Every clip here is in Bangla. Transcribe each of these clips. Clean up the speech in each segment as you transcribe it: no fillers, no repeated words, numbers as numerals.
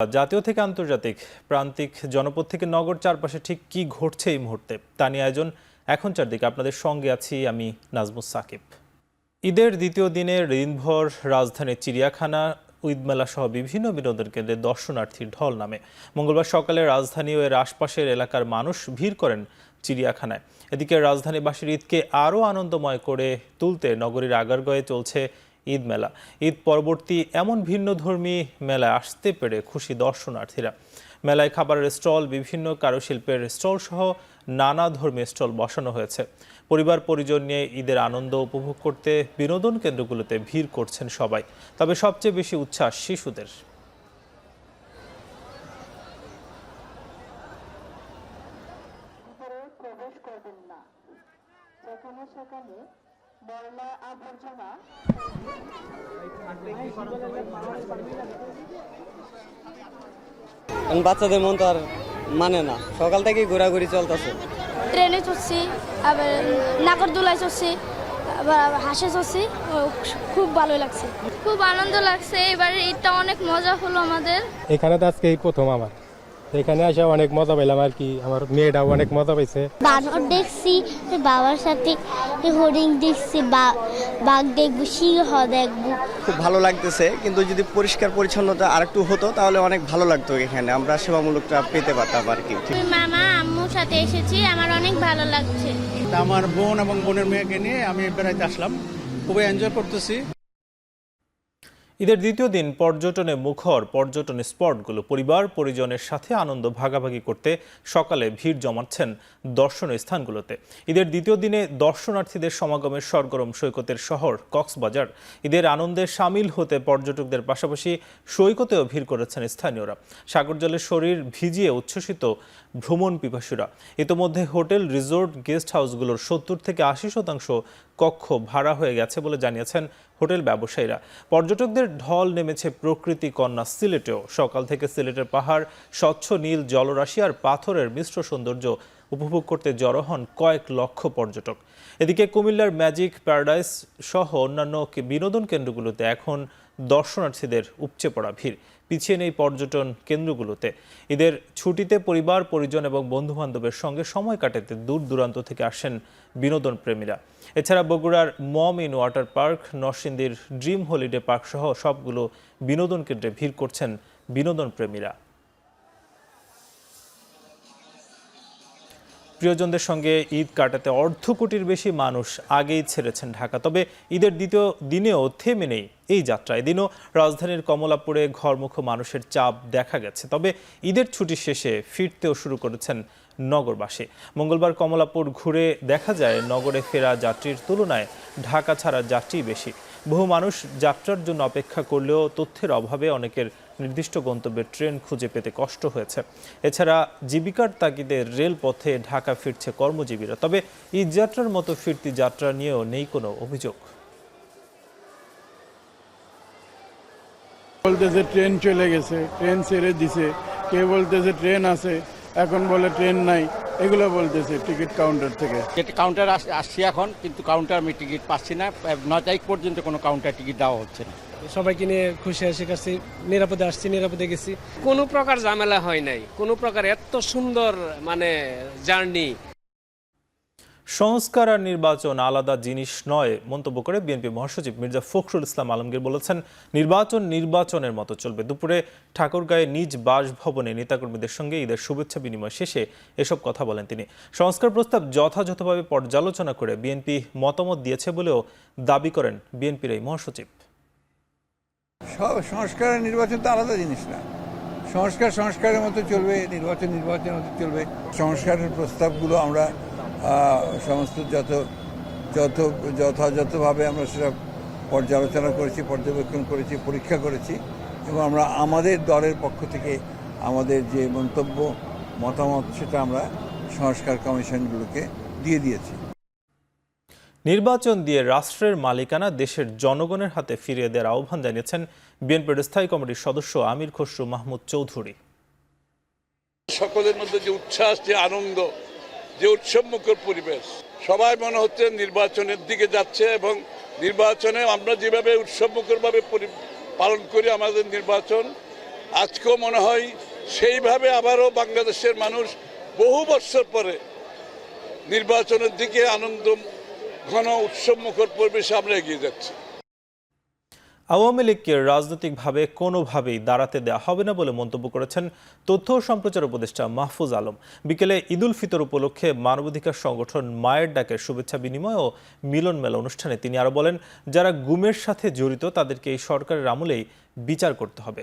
জাতীয় থেকে আন্তর্জাতিক প্রান্তিক জনপদ থেকে নগর চারপাশে ঠিক কি ঘটছে এই মুহূর্তে তা নিয়ে আয়োজন এখন চারদিকে। আপনাদের সঙ্গে আছি আমি নাজমুস সাকিব। ঈদের দ্বিতীয় দিনে দিনভর রাজধানীর চিড়িয়াখানা, ঈদমেলা সহ বিভিন্ন বিনোদন কেন্দ্রে দর্শনার্থীর ঢল নামে। মঙ্গলবার সকালে রাজধানী ও এর আশপাশের এলাকার মানুষ ভিড় করেন চিড়িয়াখানায়। এদিকে রাজধানীবাসীর ঈদকে আরও আনন্দময় করে তুলতে নগরীর আগারগাঁওয়ে চলছে ঈদ মেলা। ঈদ পরবর্তী এমন ভিন্নধর্মী মেলায় আসতে পেরে খুশি দর্শনার্থীরা। মেলায় খাবারের স্টল, বিভিন্ন কারুশিল্পের স্টল সহ নানা ধর্মীয় স্টল বসানো হয়েছে। পরিবার পরিজন নিয়ে ঈদের আনন্দ উপভোগ করতে বিনোদন কেন্দ্রগুলোতে ভিড় করছেন সবাই। তবে সবচেয়ে বেশি উচ্ছ্বাস শিশুদের। বাচ্চাদের মন তো আর মানে না, সকাল থেকেই ঘোরাঘুরি চলতেছে। ট্রেনে চড়ছি, আবার নাগরদোলায় চড়ছি, আবার হাঁসে চড়ছি, খুব ভালো লাগছে, খুব আনন্দ লাগছে। এবারে ঈদটা অনেক মজা হলো আমাদের। এখানে তো আজকে এই প্রথম আমার, এখানে এসে অনেক মজা পেলাম আর কি। আমার মেয়েটাও অনেক মজা পাইছে। বানর দেখছি, বাবার সাথে হরিণ দেখছি, বাঘ দেখবো, সিংহ দেখবো। খুব ভালো লাগতেছে, কিন্তু যদি পরিষ্কার পরিচ্ছন্নতা আরেকটু হতো তাহলে অনেক ভালো লাগতো। এখানে আমরা সেবামূলকটা পেতে পারতাম আর কি। মামা আম্মুর সাথে এসেছি, আমার অনেক ভালো লাগছে। আমার বোন এবং বোনের মেয়েকে নিয়ে আমি বেড়াইতে আসলাম, খুবই এনজয় করতেছি। ঈদের দ্বিতীয় দিন পর্যটনে মুখর পর্যটন স্পটগুলো পরিবার পরিজনের সাথে আনন্দ ভাগাভাগি করতে সকালে ভিড় জমাচ্ছেন দর্শনীয় স্থানগুলোতে। ঈদের দ্বিতীয় দিনে দর্শনার্থীদের সমাগমের সরগরম সৈকতের শহর কক্সবাজার। ঈদের আনন্দে সামিল হতে পর্যটকদের পাশাপাশি সৈকতেও ভিড় করেছেন স্থানীয়রা। সাগর জলে শরীর ভিজিয়ে উচ্ছ্বসিত ভ্রমণ পিপাসুরা। ইতোমধ্যে হোটেল, রিসোর্ট, গেস্ট হাউসগুলোর 70 থেকে 80% কক্ষ ভাড়া হয়ে গেছে বলে জানিয়েছেন হোটেল ব্যবসায়ীরা। পর্যটকদের ঢল নেমেছে প্রকৃতি কন্যা সিলেটেও। সকাল থেকে সিলেটের পাহাড়, স্বচ্ছ নীল জলরাশি আর পাথরের মিশ্র সৌন্দর্য উপভোগ করতে জড়ো হন কয়েক লক্ষ পর্যটক। এদিকে কুমিল্লার ম্যাজিক প্যারাডাইস সহ অন্যান্য বিনোদন কেন্দ্রগুলোতে এখন দর্শনার্থীদের উপচে পড়া ভিড়। পিছিয়ে নেই পর্যটন কেন্দ্রগুলোতে। ঈদের ছুটিতে পরিবার পরিজন এবং বন্ধুবান্ধবের সঙ্গে সময় কাটাতে দূর দূরান্ত থেকে আসেন বিনোদন প্রেমীরা। এছাড়া বগুড়ার মম ইন ওয়াটার পার্ক, নরসিংদীর ড্রিম হলিডে পার্ক সহ সবগুলো বিনোদন কেন্দ্রে ভিড় করছেন বিনোদন প্রেমীরা। প্রিয়জনদের সঙ্গে ঈদ কাটাতে অর্ধ কোটির বেশি মানুষ আগেই ছেড়েছেন ঢাকা। তবে ঈদের দ্বিতীয় দিনেও থেমে নেই এই যাত্রা। এদিনও রাজধানীর কমলাপুরে ঘরমুখো মানুষের চাপ দেখা গেছে। তবে ঈদের ছুটি শেষে ফিরতেও শুরু করেছেন নগরবাসী। মঙ্গলবার কমলাপুর ঘুরে দেখা যায় নগরে ফেরা যাত্রীর তুলনায় ঢাকা ছাড়া যাত্রী বেশি। বহু মানুষ যাত্রার জন্য অপেক্ষা করলেও তথ্যের অভাবে অনেকের নির্দিষ্ট গন্তব্যের ট্রেন খুঁজে পেতে কষ্ট হয়েছে। এছাড়া জীবিকার তাগিদে রেলপথে ঢাকা ফিরছে কর্মজীবীরা। তবে ঈদ যাত্রার মতো ফিরতি যাত্রা নিয়েও নেই কোনো অভিযোগ। বলতেছে ট্রেন চলে গেছে, ট্রেন ছেড়ে দিছে, কে বলতেছে ট্রেন আছে, এখন বলে ট্রেন নাই, এগুলো বলতেছে টিকিট কাউন্টার থেকে। কাউন্টার আসছি এখন, কিন্তু কাউন্টার আমি টিকিট পাচ্ছি না। 9 তারিখ পর্যন্ত কোনো কাউন্টার টিকিট দেওয়া হচ্ছে না। সবাইকে নিয়ে খুশি হাসি কাছি, নিরাপদে আসছি, নিরাপদে গেছি। কোনো প্রকার ঝামেলা হয় নাই, কোনো প্রকার এত সুন্দর জার্নি। সংস্কার আর নির্বাচন আলাদা জিনিস নয় মন্তব্য করে বিএনপি মহাসচিব মির্জা ফখরুল ইসলাম আলমগীর বলেছেন, নির্বাচনের মতো চলবে। দুপুরে ঠাকুরগাঁয়ে নিজ বাসভবনে নেতাকর্মীদের সঙ্গে ঈদের শুভেচ্ছা বিনিময় শেষে এসব কথা বলেন তিনি। সংস্কার প্রস্তাব যথাযথভাবে পর্যালোচনা করে বিএনপি মতামত দিয়েছে বলেও দাবি করেন বিএনপির এই মহাসচিব। সংস্কার আর নির্বাচন তো আলাদা জিনিস না। সংস্কার সংস্কারের মতো চলবে, নির্বাচন নির্বাচনের মতো চলবে। সংস্কারের প্রস্তাবগুলো আমরা সমস্ত যথাযথভাবে আমরা সেটা পর্যালোচনা করেছি, পর্যবেক্ষণ করেছি, পরীক্ষা করেছি এবং আমরা আমাদের দলের পক্ষ থেকে আমাদের যে মতামত সেটা আমরা সংস্কার কমিশনগুলোকে দিয়ে দিয়েছি। নির্বাচন দিয়ে রাষ্ট্রের মালিকানা দেশের জনগণের হাতে ফিরিয়ে দেওয়ার আহ্বান জানিয়েছেন বিএনপির স্থায়ী কমিটির সদস্য আমির খসরু মাহমুদ চৌধুরী। সকলের মধ্যে যে উচ্ছ্বাস, যে আনন্দ, যে উৎসবমুখর পরিবেশ, সবাই মনে হচ্ছে নির্বাচনের দিকে যাচ্ছে এবং নির্বাচনে আমরা যেভাবে উৎসবমুখরভাবে পালন করি আমাদের নির্বাচন, আজকেও মনে হয় সেইভাবে আবারও বাংলাদেশের মানুষ বহু বছর পরে নির্বাচনের দিকে আনন্দ ঘন উৎসবমুখর পরিবেশে আমরা এগিয়ে যাচ্ছি। আওয়ামী লীগকে রাজনৈতিকভাবে কোনোভাবেই দাঁড়াতে দেওয়া হবে না বলে মন্তব্য করেছেন তথ্য ও সম্প্রচার উপদেষ্টা মাহফুজ আলম। বিকেলে ঈদ উল ফিতর উপলক্ষে মানবাধিকার সংগঠন মায়ের ডাকের শুভেচ্ছা বিনিময় ও মিলন মেলা অনুষ্ঠানে তিনি আরও বলেন, যারা গুমের সাথে জড়িত তাদেরকে এই সরকারের আমলেই বিচার করতে হবে।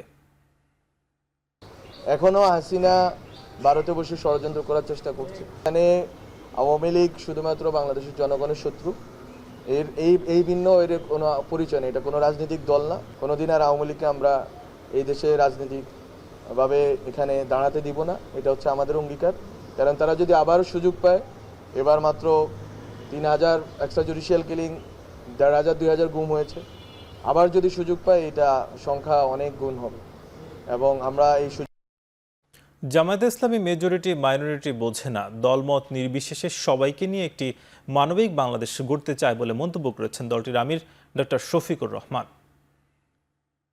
এখনো হাসিনা ভারতে বসে ষড়যন্ত্র করার চেষ্টা করছে। এখানে আওয়ামী লীগ শুধুমাত্র বাংলাদেশের জনগণের শত্রু, এই ভিন্ন এর কোনো পরিচয় নেই। এটা কোনো রাজনৈতিক দল না। কোনোদিন আর আওয়ামী লীগকে আমরা এই দেশে রাজনৈতিকভাবে এখানে দাঁড়াতে দিব না। এটা হচ্ছে আমাদের অঙ্গীকার। কারণ তারা যদি আবারও সুযোগ পায়, এবার মাত্র 3000 এক্সট্রা জুডিশিয়াল কিলিং, 1500 2000 গুম হয়েছে, আবার যদি সুযোগ পায় এটা সংখ্যা অনেক গুণ হবে। এবং আমরা এই জামায়াতে ইসলামী মেজরিটি মাইনরিটি বোঝে না, দলমত নির্বিশেষে সবাইকে নিয়ে একটি মানবিক বাংলাদেশ গড়তে চায় বলে মন্তব্য করেছেন দলটির আমির ডক্টর শফিকুর রহমান।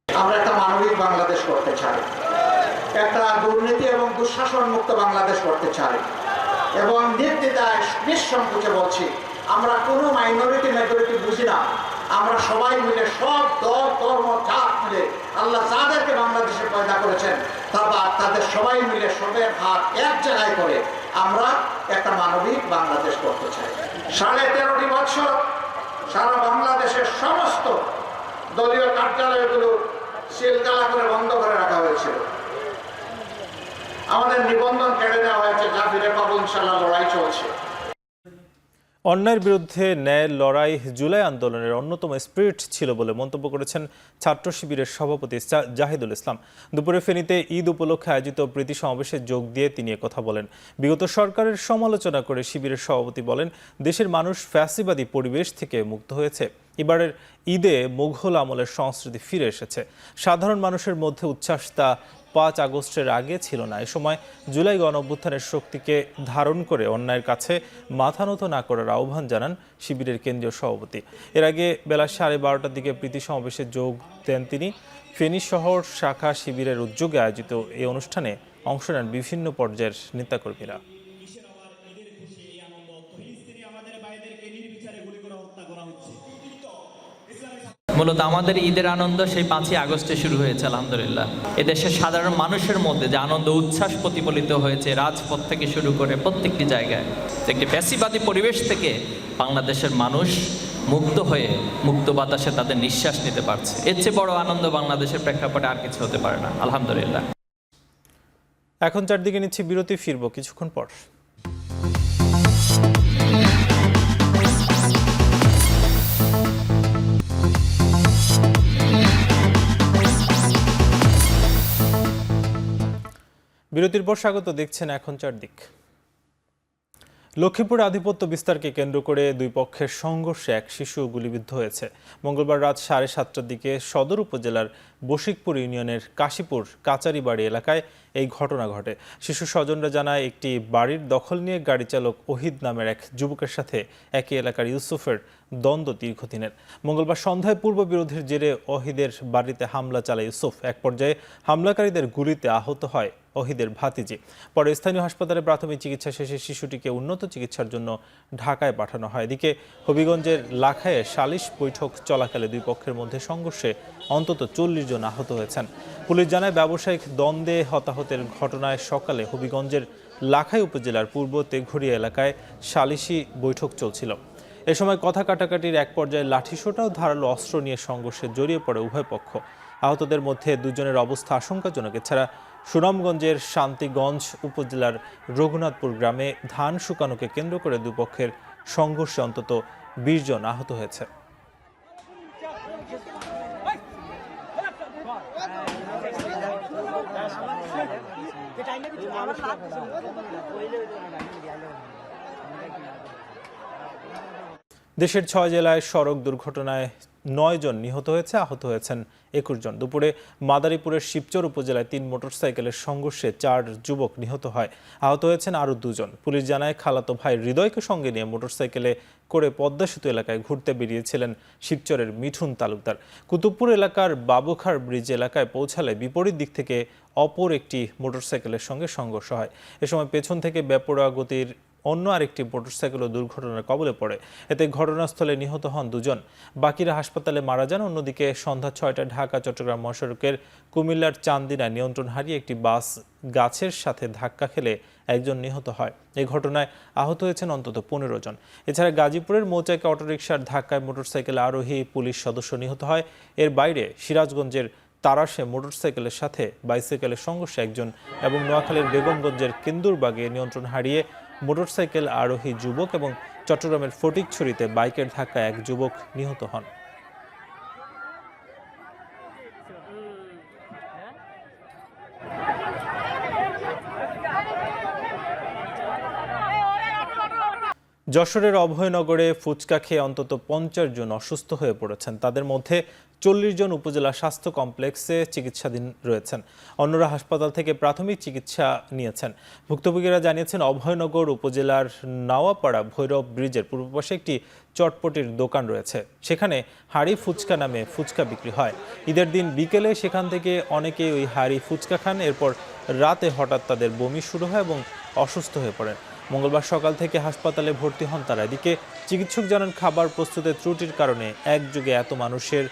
আমরা একটা মানবিক বাংলাদেশ করতে চাই, একটা দুর্নীতি এবং দুঃশাসন মুক্ত বাংলাদেশ করতে চাই এবং নির্দ্বিধায় নিঃসংকোচে বলছি, আমরা কোনো মাইনরিটি মেজরিটি বুঝি না। আমরা সবাই মিলে, সব দল ধর্ম জাত মিলে, আল্লাহ যাদেরকে বাংলাদেশে পয়দা করেছেন তাদের সবাই মিলে সবের হাত এক জায়গায় করে আমরা একটা মানবিক বাংলাদেশ করতে চাই। 13.5 বছর সারা বাংলাদেশের সমস্ত দলীয় কার্যালয়গুলো সিলগালা করে বন্ধ করে রাখা হয়েছিল। আমাদের নিবন্ধন কেড়ে নেওয়া হয়েছে, যা ফিরে পাবো ইনশাল্লাহ। লড়াই চলছে। অন্যায়ের বিরুদ্ধে ন্যায়ের লড়াই জুলাই আন্দোলনের অন্যতম স্পিরিট ছিল বলে মন্তব্য করেছেন ছাত্র শিবিরের সভাপতি জাহিদুল ইসলাম। দুপুরে ফেনীতে ঈদ উপলক্ষে আয়োজিত প্রীতি সমাবেশে যোগ দিয়ে তিনি কথা বলেন। বিগত সরকারের সমালোচনা করে শিবিরের সভাপতি বলেন, দেশের মানুষ ফ্যাসিবাদী পরিবেশ থেকে মুক্ত হয়েছে। এবারের ঈদে মুঘল আমলের সংস্কৃতি ফিরে এসেছে। সাধারণ মানুষের মধ্যে উচ্ছ্বাস তা 5 আগস্টের আগে ছিল না। এ সময় জুলাই গণঅভ্যুত্থানের শক্তিকে ধারণ করে অন্যায়ের কাছে মাথা নত না করার আহ্বান জানান শিবিরের কেন্দ্রীয় সভাপতি। এর আগে বেলা 12:30টার দিকে প্রীতি সমাবেশে যোগ দেন তিনি। ফেনী শহর শাখা শিবিরের উদ্যোগে আয়োজিত এই অনুষ্ঠানে অংশ নেন বিভিন্ন পর্যায়ের নেতাকর্মীরা। মূলত আমাদের ঈদের আনন্দ সেই 5ই আগস্টে শুরু হয়েছে। আলহামদুলিল্লাহ, এদেশের সাধারণ মানুষের মধ্যে যে আনন্দ উচ্ছ্বাস প্রতিফলিত হয়েছে রাজপথ থেকে শুরু করে প্রত্যেকটি জায়গায়, একটি ফ্যাসিবাদী পরিবেশ থেকে বাংলাদেশের মানুষ মুক্ত হয়ে মুক্ত বাতাসে তাদের নিঃশ্বাস নিতে পারছে। এর চেয়ে বড় আনন্দ বাংলাদেশের প্রেক্ষাপটে আর কিছু হতে পারে না। আলহামদুলিল্লাহ। এখন চারদিকে নিচ্ছি বিরতি, ফিরবো কিছুক্ষণ পর। বিরতির পর স্বাগত, দেখছেন এখন চারদিক। লক্ষ্মীপুরে আধিপত্য বিস্তারকে কেন্দ্র করে দুই পক্ষের সংঘর্ষে এক শিশু গুলিবিদ্ধ হয়েছে। মঙ্গলবার রাত 7:30টার দিকে সদর উপজেলার বশিকপুর ইউনিয়নের কাশীপুর কাচারিবাড়ি এলাকায় এই ঘটনা ঘটে। শিশু স্বজনরা জানায়, একটি বাড়ির দখল নিয়ে গাড়ি চালক ওহিদ নামের এক যুবকের সাথে একই এলাকার ইউসুফের দ্বন্দ্ব দীর্ঘদিনের। মঙ্গলবার সন্ধ্যায় পূর্ব বিরোধের জেরে ওহিদের বাড়িতে হামলা চালায় ইউসুফ। এক পর্যায়ে হামলাকারীদের গুলিতে আহত হয় ওহিদের ভাতিজি। পরে স্থানীয় হাসপাতালে প্রাথমিক চিকিৎসা শেষে শিশুটিকে উন্নত চিকিৎসার জন্য ঢাকায় পাঠানো হয়। এদিকে হবিগঞ্জের লাখায়ে সালিশ বৈঠক চলাকালে দুই পক্ষের মধ্যে সংঘর্ষে অন্তত 40 জন আহত হয়েছেন। পুলিশ জানায়, ব্যবসায়িক দ্বন্দ্বে হতাহতের ঘটনায় সকালে হবিগঞ্জের লাখাই উপজেলার পূর্ব তেঘরিয়া এলাকায় সালিশি বৈঠক চলছিল। এ সময় কথা কাটাকাটির এক পর্যায়ে লাঠিসোঁটা ও ধারালো অস্ত্র নিয়ে সংঘর্ষে জড়িয়ে পড়ে উভয় পক্ষ। আহতদের মধ্যে 2 জনের অবস্থা আশঙ্কাজনক। এছাড়া সুনামগঞ্জের শান্তিগঞ্জ উপজেলার রঘুনাথপুর গ্রামে ধান শুকানোকে কেন্দ্র করে দুপক্ষের সংঘর্ষে অন্তত 20 জন আহত হয়েছে। দেশের 6 জেলায় সড়ক দুর্ঘটনায় 9 জন নিহত হয়েছে, আহত হয়েছেন 21 জন। দুপুরে মাদারীপুরের শিবচর উপজেলায় 3 মোটরসাইকেলের সংঘর্ষে 4 যুবক নিহত হয়, আহত হয়েছেন আরও 2 জন। পুলিশ জানায়, খালাতো ভাই হৃদয়কে সঙ্গে নিয়ে মোটরসাইকেলে করে পদ্মা সেতু এলাকায় ঘুরতে বেরিয়েছিলেন শিবচরের মিঠুন তালুকদার। কুতুবপুর এলাকার বাবুখার ব্রিজ এলাকায় পৌঁছালে বিপরীত দিক থেকে অপর একটি মোটরসাইকেলের সঙ্গে সংঘর্ষ হয়। এ সময় পেছন থেকে বেপরোয়া গতির অন্য আরেকটি মোটরসাইকেলও দুর্ঘটনার কবলে পড়ে। এতে ঘটনাস্থলে নিহত হন 2 জন, বাকিরা হাসপাতালে মারা যান। অন্যদিকে সন্ধ্যা 6টায় ঢাকা চট্টগ্রাম মহাসড়কের কুমিল্লার চান্দিনায় নিয়ন্ত্রণ হারিয়ে একটি বাস গাছের সাথে ধাক্কা খেলে 1 জন নিহত হয়। এই ঘটনায় আহত হয়েছেন অন্তত 15 জন। এছাড়া গাজীপুরের মৌচাকে অটোরিকশার ধাক্কায় মোটরসাইকেল আরোহী পুলিশ সদস্য নিহত হয়। এর বাইরে সিরাজগঞ্জের তারাশে মোটরসাইকেলের সাথে বাইসাইকেলের সংঘর্ষে 1 জন এবং নোয়াখালীর বেগমগঞ্জের কেন্দুরবাগে নিয়ন্ত্রণ হারিয়ে মোটরসাইকেল আরোহী যুবক এবং চট্টগ্রামের ফটিকছড়িতে বাইকের ধাক্কায় 1 যুবক নিহত হন। যশোরের অভয়নগরে ফুচকা খেয়ে অন্তত 50 জন অসুস্থ হয়ে পড়েছেন। তাদের মধ্যে 40 জন উপজেলা স্বাস্থ্য কমপ্লেক্সে চিকিৎসাধীন রয়েছেন। অন্যরা হাসপাতাল থেকে প্রাথমিক চিকিৎসা নিয়েছেন। ভুক্তভোগীরা জানিয়েছেন, অভয়নগর উপজেলার নাওয়াপাড়া ভৈরব ব্রিজের পূর্ব পাশে একটি চটপটির দোকান রয়েছে। সেখানে হাড়ি ফুচকা নামে ফুচকা বিক্রি হয়। ঈদের দিন বিকেলে সেখান থেকে অনেকেই ওই হাড়ি ফুচকা খান। এরপর রাতে হঠাৎ তাদের বমি শুরু হয় এবং অসুস্থ হয়ে পড়েন। মঙ্গলবার সকাল থেকে হাসপাতালে ভর্তি হন তারা। এদিকে চিকিৎসক জানান, খাবার প্রস্তুতের ত্রুটির কারণে একযোগে এত মানুষের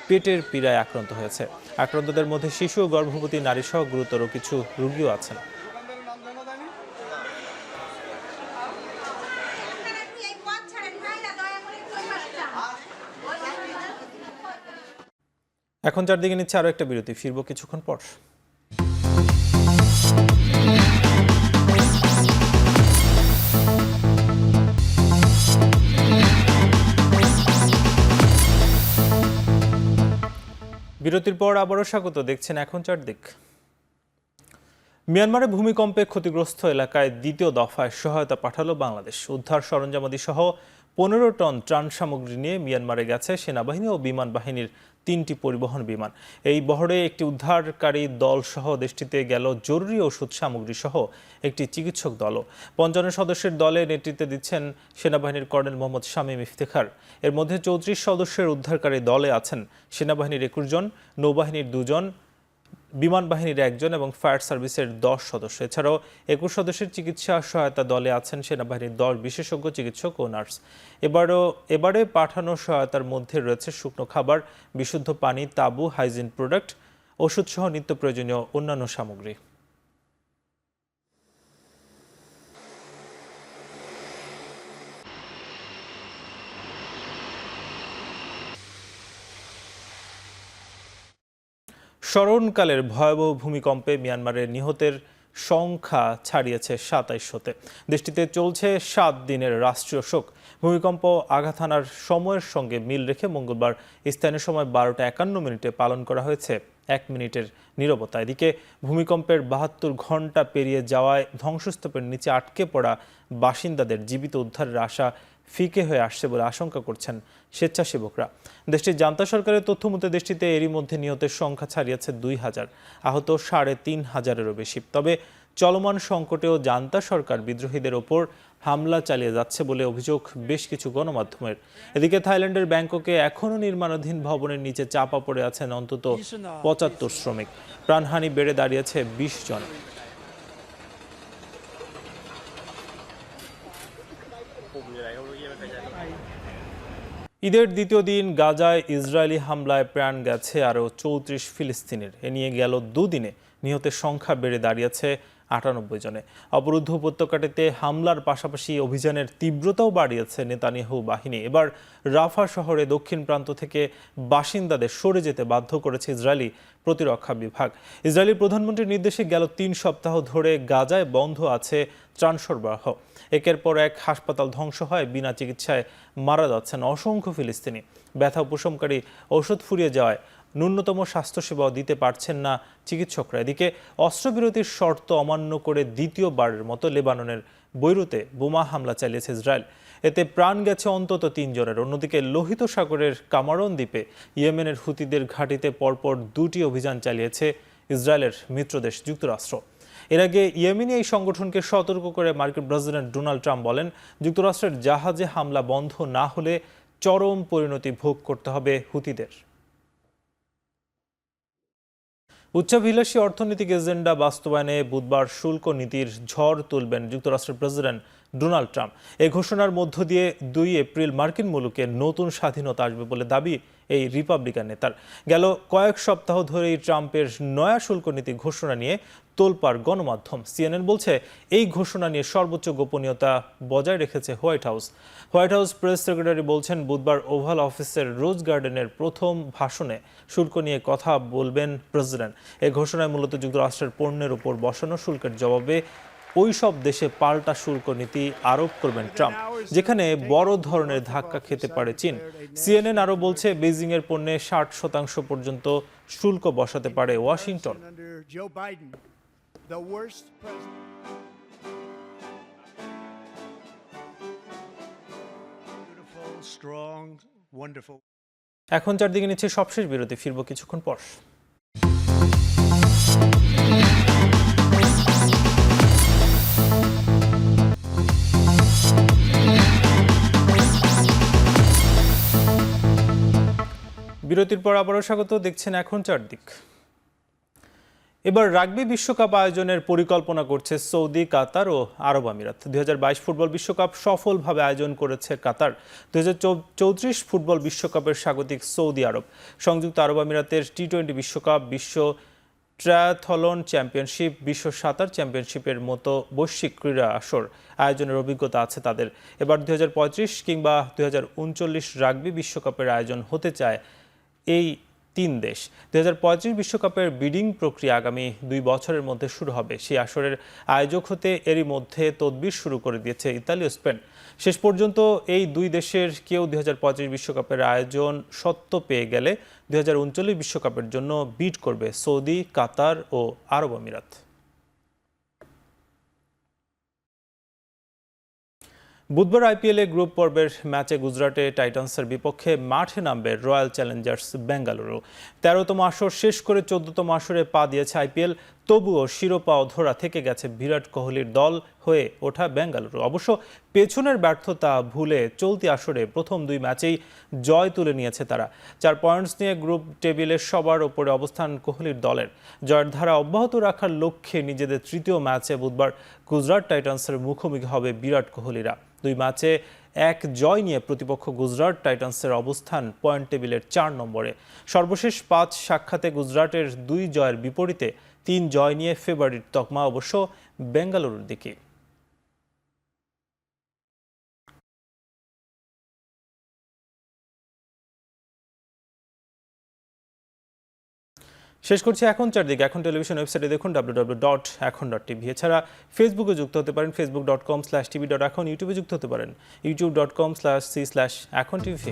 পেটের পীড়ায় আক্রান্ত হয়েছে। আক্রান্তদের মধ্যে শিশু ও গর্ভবতী নারী সহ গুরুতর কিছু রোগীও আছেন। এখন চারদিকে নিচ্ছে আরো একটা বিরতি, ফিরবো কিছুক্ষণ পর। বিরতির পর আবারও স্বাগত, দেখছেন এখন চারদিক। মিয়ানমারে ভূমিকম্পে ক্ষতিগ্রস্ত এলাকায় দ্বিতীয় দফায় সহায়তা পাঠালো বাংলাদেশ। উদ্ধার সরঞ্জামাদি সহ 15 টন ত্রাণ সামগ্রী নিয়ে মিয়ানমারে গেছে সেনাবাহিনী ও বিমান বাহিনীর 3টি পরিবহন বিমান। এই বহরে একটি উদ্ধারকারী দল সহ দেশটিতে গেল জরুরি ওষুধ সামগ্রী সহ একটি চিকিৎসক দলও। 55 সদস্যের দলে নেতৃত্ব দিচ্ছেন সেনাবাহিনীর কর্নেল মোহাম্মদ শামীম ইফতেখার। এর মধ্যে 34 সদস্যের উদ্ধারকারী দলে আছেন সেনাবাহিনীর 21 জন, নৌবাহিনীর 2 জন, বিমান বাহিনীর 1 জন এবং ফায়ার সার্ভিসের 10 সদস্য। এছাড়াও 21 সদস্যের চিকিৎসা সহায়তা দলে আছেন সেনাবাহিনীর 10 বিশেষজ্ঞ চিকিৎসক ও নার্স। এবারে পাঠানো সহায়তার মধ্যে রয়েছে শুকনো খাবার, বিশুদ্ধ পানি, তাঁবু, হাইজিন প্রোডাক্ট, ওষুধ সহ নিত্য প্রয়োজনীয় অন্যান্য সামগ্রী। স্মরণকালের ভয়াবহ ভূমিকম্পে মিয়ানমারের নিহতের সংখ্যা ছাড়িয়েছে 2700-তে। দেশটিতে চলছে 7 দিনের রাষ্ট্রীয় শোক। ভূমিকম্প আঘাত হানার সময়ের সঙ্গে মিল রেখে মঙ্গলবার স্থানীয় সময় 12টা 51 পালন করা হয়েছে 1 মিনিটের নীরবতা। এদিকে ভূমিকম্পের 72 ঘন্টা পেরিয়ে যাওয়ায় ধ্বংসস্তূপের নিচে আটকে পড়া বাসিন্দাদের জীবিত উদ্ধারের আশা ফিকে হয়ে আসছে বলে আশঙ্কা করছেন স্বেচ্ছাসেবকরা। দেশটির জান্তা সরকারের তথ্য মতে দেশটিতে এরই মধ্যে নিহতের সংখ্যা ছাড়িয়েছে 2000, আহত 3500-এরও বেশি। তবে চলমান সংকটেও জান্তা সরকার বিদ্রোহীদের ওপর হামলা চালিয়ে যাচ্ছে বলে অভিযোগ বেশ কিছু গণমাধ্যমের। এদিকে থাইল্যান্ডের ব্যাংককে এখনও নির্মাণাধীন ভবনের নিচে চাপা পড়ে আছেন অন্তত 75 শ্রমিক। প্রাণহানি বেড়ে দাঁড়িয়েছে 20 জন। ঈদের দ্বিতীয় দিন গাজায় ইসরায়েলি হামলায় প্রাণ গেছে আরও 34 ফিলিস্তিনির। এ নিয়ে গেল 2 দিনে নিহতের সংখ্যা বেড়ে দাঁড়িয়েছে 98 জনে। অবরুদ্ধ উপত্যকাটিতে হামলার পাশাপাশি অভিযানের তীব্রতাও বাড়িয়েছে নেতানিয়াহু বাহিনী। এবার রাফা শহরে দক্ষিণ প্রান্ত থেকে বাসিন্দাদের সরে যেতে বাধ্য করেছে ইসরায়েলি প্রতিরক্ষা বিভাগ। ইসরায়েলি প্রধানমন্ত্রীর নির্দেশে গেল 3 সপ্তাহ ধরে গাজায় বন্ধ আছে ত্রাণ সরবরাহ। একের পর এক হাসপাতাল ধ্বংস হয়, বিনা চিকিৎসায় মারা যাচ্ছেন অসংখ্য ফিলিস্তিনি। ব্যথা উপশমকারী ঔষধ ফুরিয়ে যাওয়ায় ন্যূনতম স্বাস্থ্যসেবাও দিতে পারছেন না চিকিৎসকরা। এদিকে অস্ত্রবিরতির শর্ত অমান্য করে দ্বিতীয়বারের মতো লেবাননের বৈরুতে বোমা হামলা চালিয়েছে ইসরায়েল। এতে প্রাণ গেছে অন্তত 3 জনের। অন্যদিকে লোহিত সাগরের কামারন দ্বীপে ইয়েমেনের হুতিদের ঘাঁটিতে পরপর 2টি অভিযান চালিয়েছে ইসরায়েলের মিত্রদেশ যুক্তরাষ্ট্র। এর আগে ইয়েমেনি এই সংগঠনকে সতর্ক করে মার্কিন প্রেসিডেন্ট ডোনাল্ড ট্রাম্প বলেন, যুক্তরাষ্ট্রের জাহাজে হামলা বন্ধ না হলে চরম পরিণতি ভোগ করতে হবে হুতিদের। উচ্চাভিলাষী অর্থনৈতিক এজেন্ডা বাস্তবায়নে বুধবার শুল্ক নীতির ঝড় তুলবেন যুক্তরাষ্ট্রের প্রেসিডেন্ট ডোনাল্ড ট্রাম্প। এই ঘোষণার মধ্য দিয়ে 2 এপ্রিল মার্কিন মুলুকে নতুন স্বাধীনতা আসবে বলে দাবি এই রিপাবলিকান নেতার। গেল কয়েক সপ্তাহ ধরেই ট্রাম্পের নয়া শুল্ক নীতি ঘোষণা নিয়ে তোলপাড় গণমাধ্যম। সিএনএন বলছে, এই ঘোষণা নিয়ে সর্বোচ্চ গোপনীয়তা বজায় রেখেছে white house. White house press secretary বলছেন, বুধবার ওভাল অফিসের রোজ গার্ডেনের প্রথম ভাষণে শুল্ক নিয়ে কথা বলবেন প্রেসিডেন্ট। এই ঘোষণায় মূলত যুক্তরাষ্ট্রের পণ্যের উপর বসানো শুল্কের জবাবে ওই সব দেশে পাল্টা শুল্ক নীতি আরোপ করবেন ট্রাম্প, যেখানে বড় ধরনের ধাক্কা খেতে পারে চীন। সিএনএন আরও বলছে, বেইজিংয়ের পণ্যে 60% পর্যন্ত শুল্ক বসাতে পারে ওয়াশিংটন। এখন চারদিকে নিচ্ছে সবশেষ বিরতি, ফিরবো কিছুক্ষণ পর। বিরতির পর আবারও স্বাগত, দেখছেন এখন চারদিক। এবার রাগবি বিশ্বকাপ আয়োজনের পরিকল্পনা করছে সৌদি, কাতার ও আরব আমিরাত। 2022 ফুটবল বিশ্বকাপ সফলভাবে আয়োজন করেছে কাতার। 2034 ফুটবল বিশ্বকাপের স্বাগতিক সৌদি আরব। সংযুক্ত আরব আমিরাতের টি-20 বিশ্বকাপ, বিশ্ব ট্রায়াথলন চ্যাম্পিয়নশিপ, বিশ্ব সাঁতার চ্যাম্পিয়নশিপের মতো বৈশ্বিক ক্রীড়া আসর আয়োজনের অভিজ্ঞতা আছে তাদের। এবার 2035 কিংবা 2039 রাগবি বিশ্বকাপের আয়োজন হতে চায় এই 3 দেশ। 2035 বিশ্বকাপের বিডিং প্রক্রিয়া আগামী 2 বছরের মধ্যে শুরু হবে। সেই আসরের আয়োজক হতে এরই মধ্যে তদবির শুরু করে দিয়েছে ইতালি ও স্পেন। শেষ পর্যন্ত এই 2 দেশের কেউ 2025 বিশ্বকাপের আয়োজন সত্ত্ব পেয়ে গেলে 2039 বিশ্বকাপের জন্য বিড করবে সৌদি, কাতার ও আরব আমিরাত। বুধবার আইপিএলে গ্রুপ পর্বের ম্যাচে গুজরাটে টাইটান্সের বিপক্ষে মাঠে নামবে রয়্যাল চ্যালেঞ্জার্স বেঙ্গালুরু। 13তম আসর শেষ করে 14তম আসরে পা দিয়েছে আইপিএল। তবুও শিরোপা অধরা থেকে গেছে বিরাট কোহলির দল হয়ে ওঠা বেঙ্গালুরু। অবশ্য পেছনের ব্যর্থতা ভুলে চলতি আসরে প্রথম 2 ম্যাচেই জয় তুলে নিয়েছে তারা। 4 পয়েন্টস নিয়ে গ্রুপ টেবিলের সবার ওপরে অবস্থান কোহলির দলের। জয়ের ধারা অব্যাহত রাখার লক্ষ্যে নিজেদের তৃতীয় ম্যাচে বুধবার গুজরাট টাইটান্সের মুখোমুখি হবে বিরাট কোহলিরা। 2 ম্যাচে 1 জয় নিয়ে প্রতিপক্ষ গুজরাট টাইটান্সের অবস্থান পয়েন্ট টেবিলের 4 নম্বরে। সর্বশেষ 5 সাক্ষাতে গুজরাটের 2 জয়ের বিপরীতে 3 জয় নিয়ে ফেভারিট তকমা অবশ্য বেঙ্গালুরুর দিকে। শেষ করছি এখন চারদিকে। এখন টেলিভিশন ওয়েবসাইটে দেখুন www.ekhon.tv। এছাড়া ফেসবুকে যুক্ত হতে পারেন facebook.com/tv.ekhon। ইউটিউবে যুক্ত হতে পারেন youtube.com/c/ekhon tv।